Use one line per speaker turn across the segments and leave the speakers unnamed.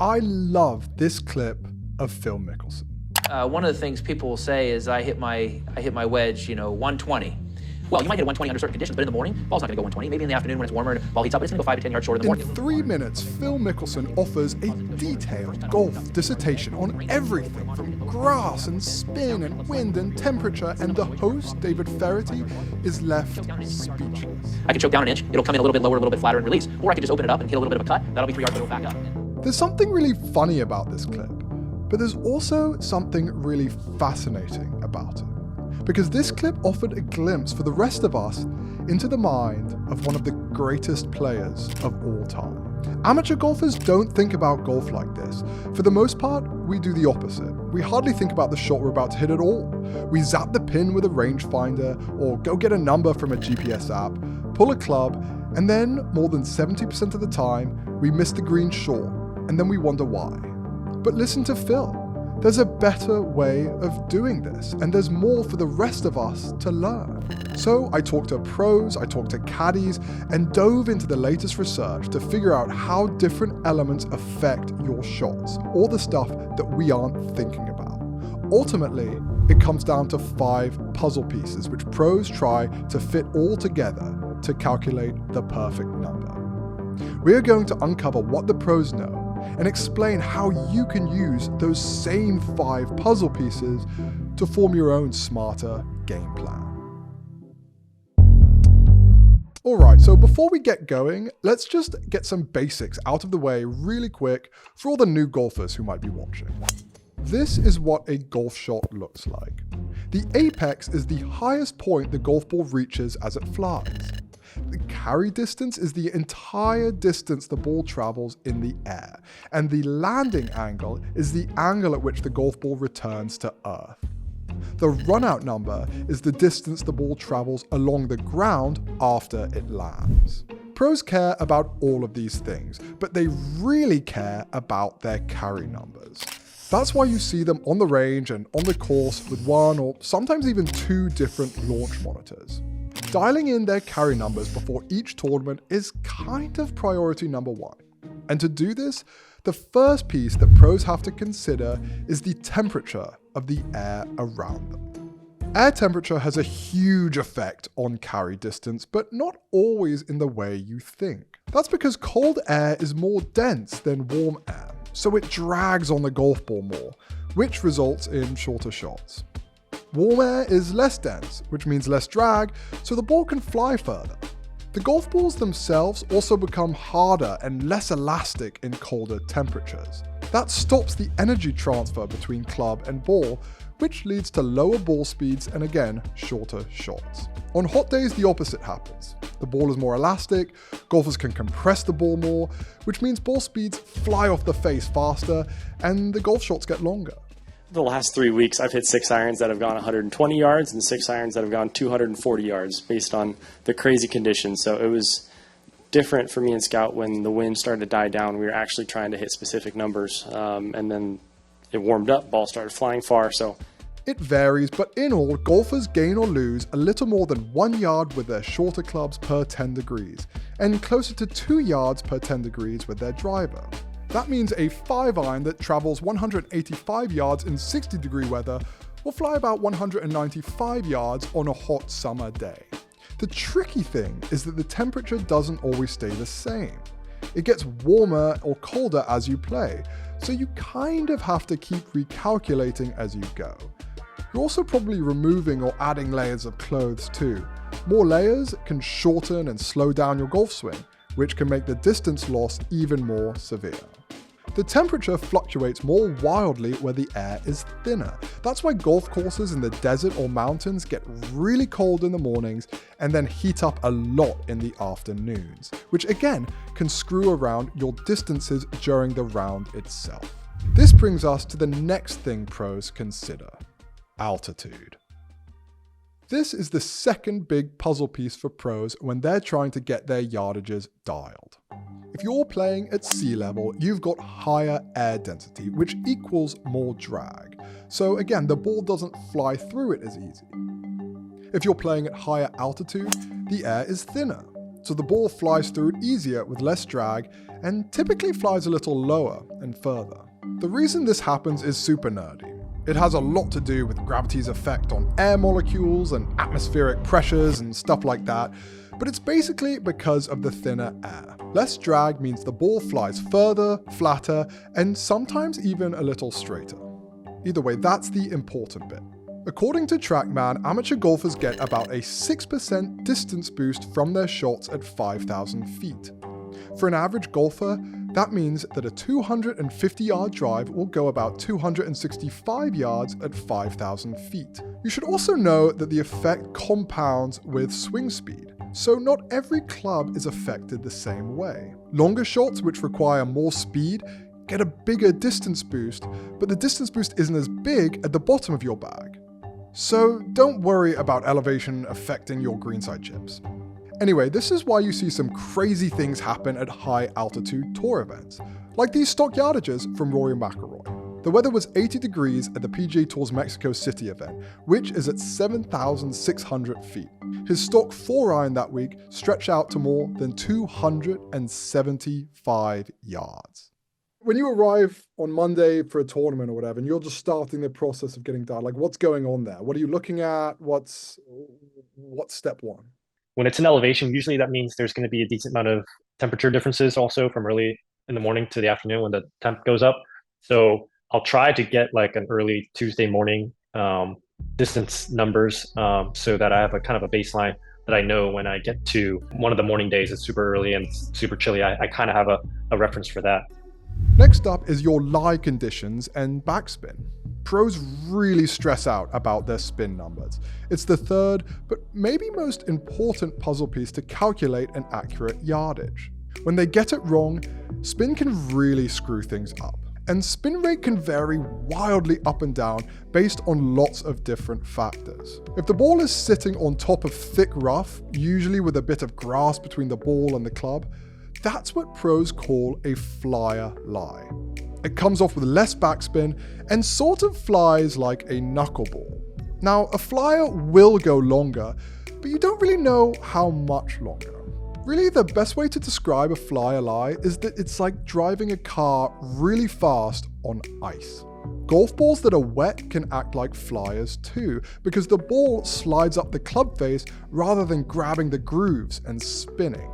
I love this clip of Phil Mickelson.
One of the things people will say is I hit my wedge, 120. Well, you might hit 120 under certain conditions, but in the morning, ball's not going to go 120. Maybe in the afternoon when it's warmer and ball heats up, it's going to go 5 to 10 yards short in the morning.
In 3 minutes, Phil Mickelson offers a detailed golf dissertation on everything from grass and spin and wind and temperature, and the host, David Ferretti, is left speechless.
I can choke down an inch, it'll come in a little bit lower, a little bit flatter and release, or I can just open it up and hit a little bit of a cut. That'll be 3 yards, but it'll back up.
There's something really funny about this clip, but there's also something really fascinating about it. Because this clip offered a glimpse for the rest of us into the mind of one of the greatest players of all time. Amateur golfers don't think about golf like this. For the most part, we do the opposite. We hardly think about the shot we're about to hit at all. We zap the pin with a rangefinder, or go get a number from a GPS app, pull a club, and then, more than 70% of the time, we miss the green short, and then we wonder why. But listen to Phil. There's a better way of doing this, and there's more for the rest of us to learn. So I talked to pros, I talked to caddies, and dove into the latest research to figure out how different elements affect your shots, all the stuff that we aren't thinking about. Ultimately, it comes down to 5 puzzle pieces which pros try to fit all together to calculate the perfect number. We are going to uncover what the pros know and explain how you can use those same 5 puzzle pieces to form your own smarter game plan. Alright, so before we get going, let's just get some basics out of the way really quick for all the new golfers who might be watching. This is what a golf shot looks like. The apex is the highest point the golf ball reaches as it flies. The carry distance is the entire distance the ball travels in the air, and the landing angle is the angle at which the golf ball returns to earth. The runout number is the distance the ball travels along the ground after it lands. Pros care about all of these things, but they really care about their carry numbers. That's why you see them on the range and on the course with 1 or sometimes even 2 different launch monitors. Dialing in their carry numbers before each tournament is kind of priority number 1. And to do this, the first piece that pros have to consider is the temperature of the air around them. Air temperature has a huge effect on carry distance, but not always in the way you think. That's because cold air is more dense than warm air, so it drags on the golf ball more, which results in shorter shots. Warm air is less dense, which means less drag, so the ball can fly further. The golf balls themselves also become harder and less elastic in colder temperatures. That stops the energy transfer between club and ball, which leads to lower ball speeds and again, shorter shots. On hot days, the opposite happens. The ball is more elastic, golfers can compress the ball more, which means ball speeds fly off the face faster, and the golf shots get longer.
The last 3 weeks, I've hit 6 irons that have gone 120 yards and 6 irons that have gone 240 yards based on the crazy conditions. So it was different for me and Scout when the wind started to die down. We were actually trying to hit specific numbers, and then it warmed up, ball started flying far. So
it varies, but in all, golfers gain or lose a little more than 1 yard with their shorter clubs per 10 degrees, and closer to 2 yards per 10 degrees with their driver. That means a 5-iron that travels 185 yards in 60-degree weather will fly about 195 yards on a hot summer day. The tricky thing is that the temperature doesn't always stay the same. It gets warmer or colder as you play, so you kind of have to keep recalculating as you go. You're also probably removing or adding layers of clothes too. More layers can shorten and slow down your golf swing, which can make the distance loss even more severe. The temperature fluctuates more wildly where the air is thinner. That's why golf courses in the desert or mountains get really cold in the mornings and then heat up a lot in the afternoons, which again can screw around your distances during the round itself. This brings us to the next thing pros consider: altitude. This is the second big puzzle piece for pros when they're trying to get their yardages dialed. If you're playing at sea level, you've got higher air density, which equals more drag. So again, the ball doesn't fly through it as easy. If you're playing at higher altitude, the air is thinner. so the ball flies through it easier with less drag and typically flies a little lower and further. The reason this happens is super nerdy. It has a lot to do with gravity's effect on air molecules and atmospheric pressures and stuff like that, but it's basically because of the thinner air. Less drag means the ball flies further, flatter, and sometimes even a little straighter. Either way, that's the important bit. According to TrackMan, amateur golfers get about a 6% distance boost from their shots at 5,000 feet. For an average golfer, that means that a 250-yard drive will go about 265 yards at 5,000 feet. You should also know that the effect compounds with swing speed, so not every club is affected the same way. Longer shots, which require more speed, get a bigger distance boost, but the distance boost isn't as big at the bottom of your bag. So don't worry about elevation affecting your greenside chips. Anyway, this is why you see some crazy things happen at high altitude tour events, like these stock yardages from Rory McIlroy. The weather was 80 degrees at the PGA Tour's Mexico City event, which is at 7,600 feet. His stock 4-iron that week stretched out to more than 275 yards. When you arrive on Monday for a tournament or whatever, and you're just starting the process of getting done, like what's going on there? What are you looking at? What's step one?
When it's in elevation, usually that means there's going to be a decent amount of temperature differences also from early in the morning to the afternoon when the temp goes up. So I'll try to get like an early Tuesday morning distance numbers so that I have a kind of a baseline that I know when I get to one of the morning days, it's super early and super chilly. I kind of have a reference for that.
Next up is your lie conditions and backspin. Pros really stress out about their spin numbers. It's the third, but maybe most important puzzle piece to calculate an accurate yardage. When they get it wrong, spin can really screw things up. And spin rate can vary wildly up and down based on lots of different factors. If the ball is sitting on top of thick rough, usually with a bit of grass between the ball and the club, that's what pros call a flyer lie. It comes off with less backspin and sort of flies like a knuckleball. Now, a flyer will go longer, but you don't really know how much longer. Really, the best way to describe a flyer lie is that it's like driving a car really fast on ice. Golf balls that are wet can act like flyers too, because the ball slides up the club face rather than grabbing the grooves and spinning.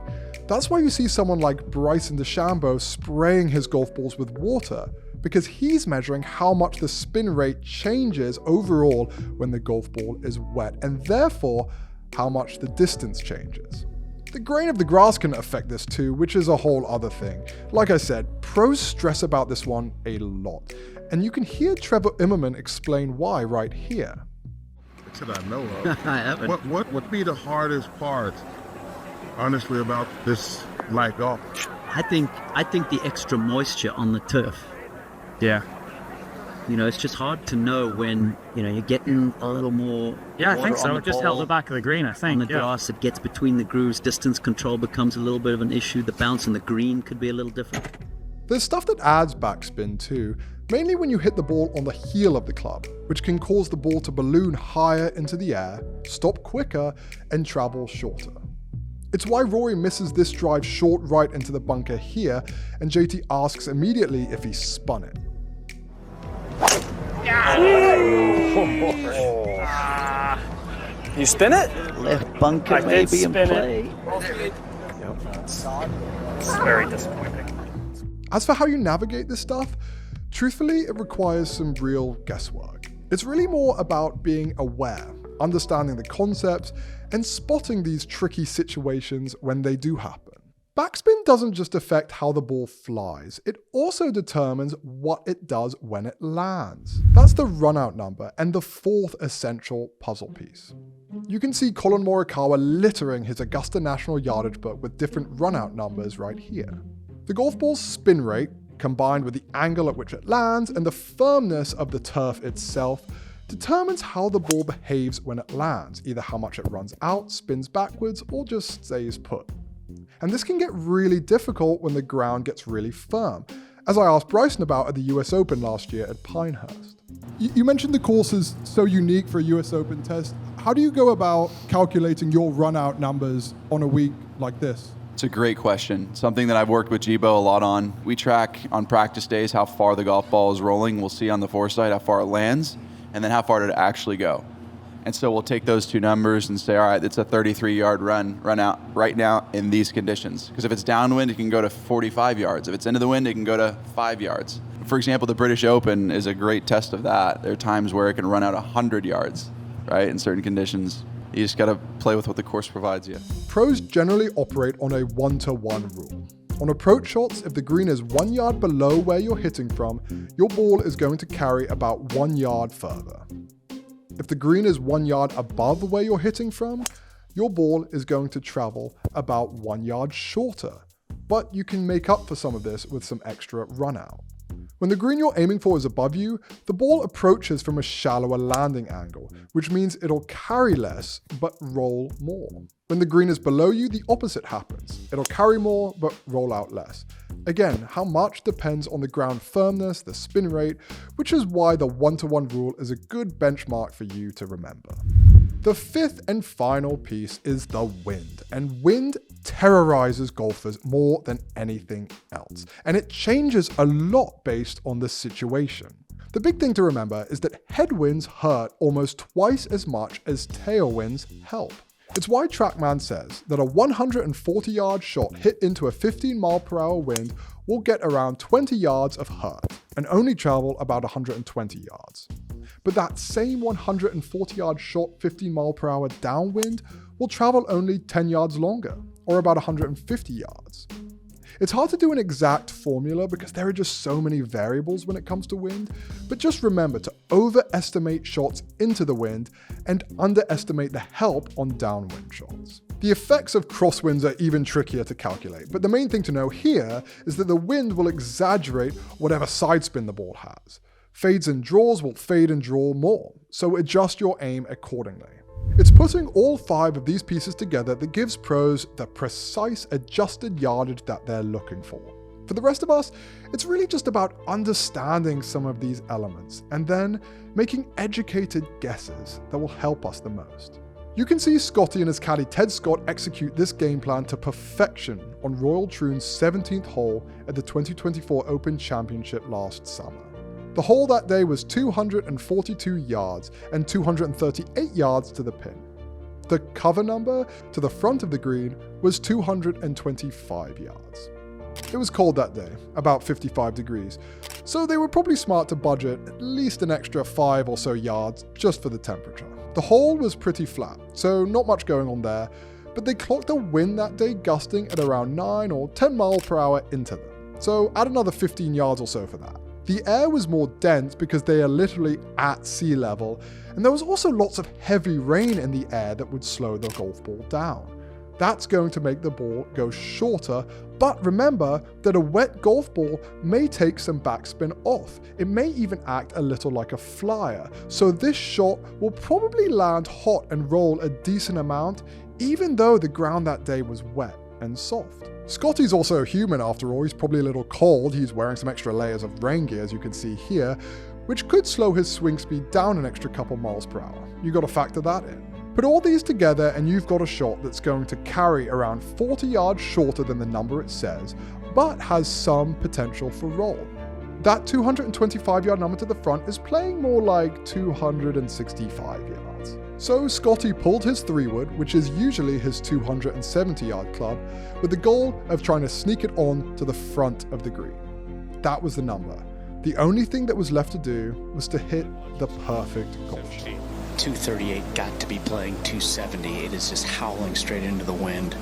That's why you see someone like Bryson DeChambeau spraying his golf balls with water, because he's measuring how much the spin rate changes overall when the golf ball is wet, and therefore how much the distance changes. The grain of the grass can affect this too, which is a whole other thing. Like I said, pros stress about this one a lot, and you can hear Trevor Immerman explain why right here.
What should I know of?
I haven't.
What would be the hardest part, honestly, about this light golf?
I think the extra moisture on the turf.
Yeah.
You know, it's just hard to know when, you know, you're getting a little more.
Yeah, I think
water on
so.
the
It just
ball,
held the back of the green, I think.
on the grass. It gets between the grooves. Distance control becomes a little bit of an issue. The bounce on the green could be a little different.
There's stuff that adds backspin too, mainly when you hit the ball on the heel of the club, which can cause the ball to balloon higher into the air, stop quicker, and travel shorter. It's why Rory misses this drive short right into the bunker here, and JT asks immediately if he spun it.
You spin it?
Left bunker
I did
maybe in
spin
play.
It's very disappointing.
As for how you navigate this stuff, truthfully, it requires some real guesswork. It's really more about being aware, understanding the concepts, and spotting these tricky situations when they do happen. Backspin doesn't just affect how the ball flies, it also determines what it does when it lands. That's the runout number and the fourth essential puzzle piece. You can see Colin Morikawa littering his Augusta National yardage book with different runout numbers right here. The golf ball's spin rate, combined with the angle at which it lands and the firmness of the turf itself, determines how the ball behaves when it lands, either how much it runs out, spins backwards, or just stays put. And this can get really difficult when the ground gets really firm, as I asked Bryson about at the US Open last year at Pinehurst. You mentioned the course is so unique for a US Open test. How do you go about calculating your run-out numbers on a week like this?
It's a great question. Something that I've worked with Jibo a lot on. We track on practice days how far the golf ball is rolling. We'll see on the foresight how far it lands, and then how far did it actually go. And so we'll take those two numbers and say, all right, it's a 33-yard run out right now in these conditions. Because if it's downwind, it can go to 45 yards. If it's into the wind, it can go to 5 yards. For example, the British Open is a great test of that. There are times where it can run out 100 yards, right, in certain conditions. You just got to play with what the course provides you.
Pros generally operate on a 1-to-1 rule. On approach shots, if the green is 1 yard below where you're hitting from, your ball is going to carry about 1 yard further. If the green is 1 yard above where you're hitting from, your ball is going to travel about 1 yard shorter. But you can make up for some of this with some extra run out. When the green you're aiming for is above you, the ball approaches from a shallower landing angle, which means it'll carry less, but roll more. When the green is below you, the opposite happens. It'll carry more, but roll out less. Again, how much depends on the ground firmness, the spin rate, which is why the 1-to-1 rule is a good benchmark for you to remember. The fifth and final piece is the wind, and wind terrorizes golfers more than anything else, and it changes a lot based on the situation. The big thing to remember is that headwinds hurt almost twice as much as tailwinds help. It's why TrackMan says that a 140-yard shot hit into a 15-mile-per-hour wind will get around 20 yards of hurt and only travel about 120 yards. But that same 140-yard shot 15-mile-per-hour downwind will travel only 10 yards longer, or about 150 yards. It's hard to do an exact formula because there are just so many variables when it comes to wind, but just remember to overestimate shots into the wind and underestimate the help on downwind shots. The effects of crosswinds are even trickier to calculate, but the main thing to know here is that the wind will exaggerate whatever side spin the ball has. Fades and draws will fade and draw more, so adjust your aim accordingly. It's putting all 5 of these pieces together that gives pros the precise adjusted yardage that they're looking for. For the rest of us, it's really just about understanding some of these elements and then making educated guesses that will help us the most. You can see Scottie and his caddy Ted Scott execute this game plan to perfection on Royal Troon's 17th hole at the 2024 Open Championship last summer. The hole that day was 242 yards and 238 yards to the pin. The cover number to the front of the green was 225 yards. It was cold that day, about 55 degrees, so they were probably smart to budget at least an extra 5 or so yards just for the temperature. The hole was pretty flat, so not much going on there, but they clocked a wind that day gusting at around 9 or 10 miles per hour into them, so add another 15 yards or so for that. The air was more dense because they are literally at sea level, and there was also lots of heavy rain in the air that would slow the golf ball down. That's going to make the ball go shorter, but remember that a wet golf ball may take some backspin off. It may even act a little like a flyer, so this shot will probably land hot and roll a decent amount, even though the ground that day was wet and soft. Scottie's also human after all. He's probably a little cold. He's wearing some extra layers of rain gear, as you can see here, which could slow his swing speed down an extra couple miles per hour. You got to factor that in. Put all these together and you've got a shot that's going to carry around 40 yards shorter than the number it says, but has some potential for roll. That 225-yard number to the front is playing more like 265 yards. So Scottie pulled his 3-wood, which is usually his 270-yard club, with the goal of trying to sneak it on to the front of the green. That was the number. The only thing that was left to do was to hit the perfect golf shot.
238 got to be playing 270. It is just howling straight into the wind.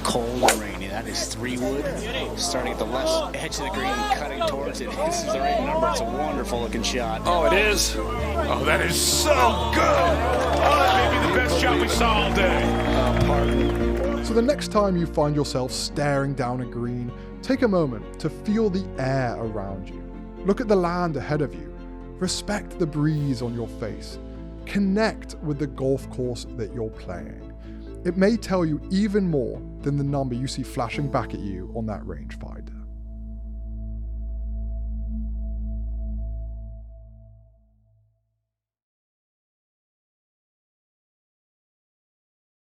Cold and rainy. That is 3-wood. Starting at the left edge of the green and cutting towards it. This is the right number. It's a wonderful looking shot.
Oh, it is? Oh, that is so good. Oh, that may be the best shot we saw all day.
So the next time you find yourself staring down a green, take a moment to feel the air around you. Look at the land ahead of you. Respect the breeze on your face. Connect with the golf course that you're playing. It may tell you even more than the number you see flashing back at you on that rangefinder.